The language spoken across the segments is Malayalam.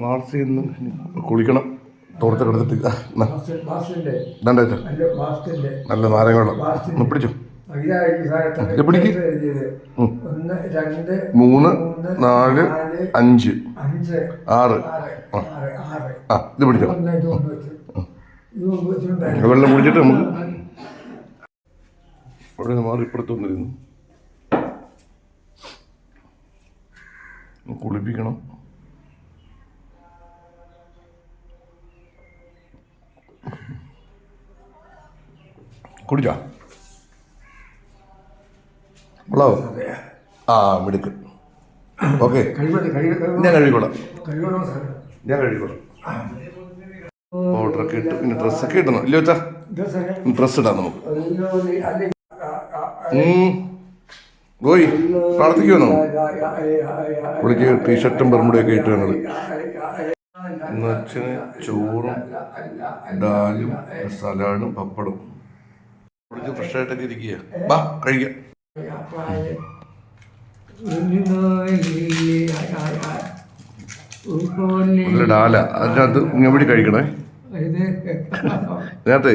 മാർച്ച് ഇന്ന് കുളിക്കണം. തോർത്ത് കിടന്നിട്ട് നല്ല നാരങ്ങ വെള്ളം ഒന്ന് പിടിച്ചു. പിടിക്ക്. 3, 4, 5, 6. ഇത് പിടിച്ചോ. വെള്ളം കുടിച്ചിട്ട് നമുക്ക് അവിടെ മാറി ഇപ്പുറത്ത് വന്നിരുന്നു കുളിപ്പിക്കണം. കുടിച്ചോ വെള്ളോ? മിടുക്ക്. ഓക്കെ, ഞാൻ കഴുകിക്കോളാം. ഓർഡറൊക്കെ ഇട്ടു. പിന്നെ ഡ്രസ്സൊക്കെ ഇടണം ഇല്ല വെച്ചാ? ഡ്രസ്സ് ഇടാം നമുക്ക്. പോയി പ്രാർത്ഥിക്കുമെന്നോ? പുള്ളിക്ക് ടീഷർട്ടും ബർമുടയൊക്കെ ഇട്ട് ഞങ്ങൾ ഇന്ന് അച്ഛന് ചോറും ഡാലും സലാഡും പപ്പടും. പുള്ളിക്ക് ഫ്രഷായിട്ടൊക്കെ ഇരിക്കുക. വാ കഴിക്കാം. നല്ല ഡാല അതിനകത്ത് ഞെവിടി കഴിക്കണേ നേരത്തെ.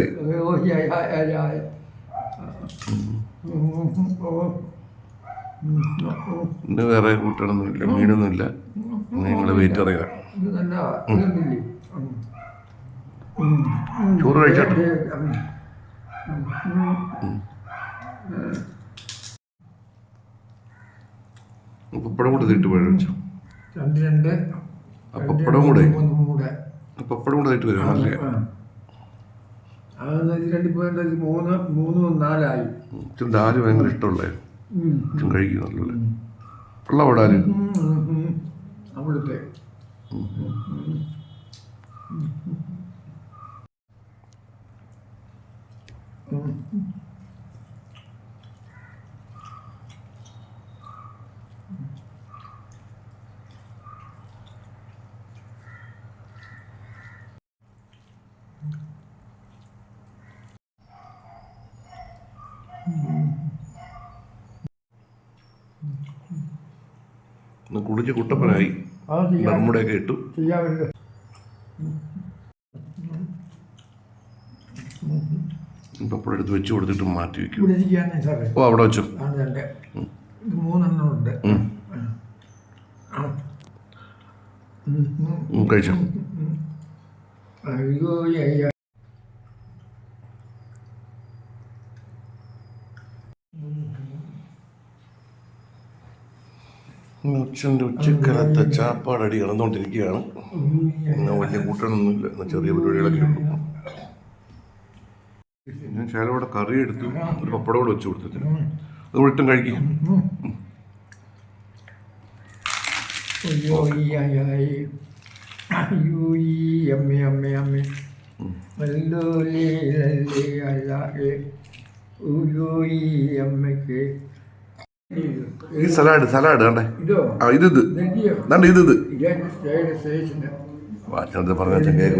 ഇന്ന് വേറെ കൂട്ടണമൊന്നുമില്ല, മീനൊന്നുമില്ല. നിങ്ങൾ വെയിറ്റ് അറിയാം. ചോറ് കഴിച്ചോട്ടെ. പപ്പടം കൂടെ തിട്ട് പഴം വെച്ചോ. പപ്പടം കൂടെ തിട്ട് വരും. നല്ല ഡാല് ഭയങ്കര ഇഷ്ടമുള്ളായിരുന്നു. കഴിക്കും നല്ലപോലെ. വെള്ളം ഡാല് അവിടുത്തെ കുളിച്ച് കുട്ടപ്പനായി. ബർമുടയൊക്കെ ഇട്ടു. പപ്പടം എടുത്ത് വെച്ച് കൊടുത്തിട്ട് മാറ്റി വെക്കും. ഓ അവിടെ വെച്ചോ. കഴിച്ചോ. അച്ഛൻ്റെ ഉച്ചക്കാലത്തെ ചാപ്പാടടി കിടന്നുകൊണ്ടിരിക്കുകയാണ്. ഇന്ന് വലിയ കൂട്ടണമൊന്നുമില്ല, ഇന്ന് ചെറിയ പരിപാടികളൊക്കെ ഉള്ളൂ. ഞാൻ ശാലോടെ കറി എടുത്തു, ഒരു പപ്പടം കൂടെ വെച്ച് കൊടുത്തിട്ട് അത് വിട്ടും കഴിക്കും. ഈ സലാഡ് കണ്ടേ. ഇത് വാച്ചനത്തെ പറഞ്ഞ ചങ്ങായി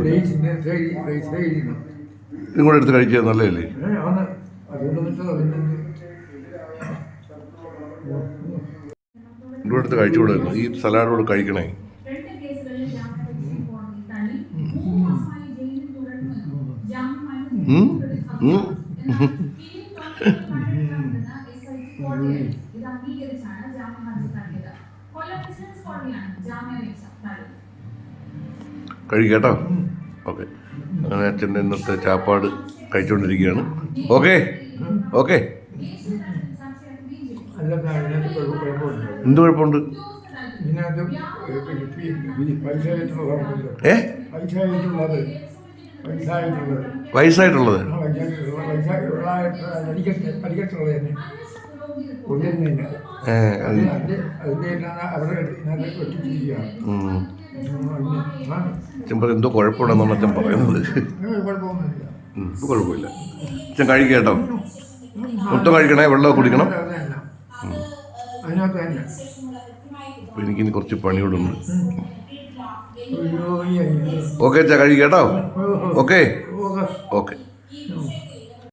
ഇതും കൂടെ എടുത്ത് കഴിക്കുക നല്ലതല്ലേ? ഇതുകൂടെ എടുത്ത് കഴിച്ചുകൂടായിരുന്നു. ഈ സലാഡോട് കഴിക്കണേ. കഴിക്കാട്ടോ. ഓക്കെ, അങ്ങനെ അച്ഛൻ്റെ ഇന്നത്തെ ചാപ്പാട് കഴിച്ചുകൊണ്ടിരിക്കുകയാണ്. Okay okay. എന്ത് കുഴപ്പമുണ്ട്? വയസ്സായിട്ടുള്ളത് എന്തോ കുഴപ്പമുണ്ടെന്നാണ് അച്ഛൻ പറയുന്നത്. കുഴപ്പമില്ല. അച്ഛൻ കഴിക്കേട്ടോ. ഒട്ടും കഴിക്കണേ, വെള്ളമൊക്കെ കുടിക്കണം. അപ്പോൾ എനിക്കിനി കുറച്ച് പണിയോടുണ്ട്. ഓക്കെ അച്ഛാ, കഴിക്കേട്ടോ. Okay okay.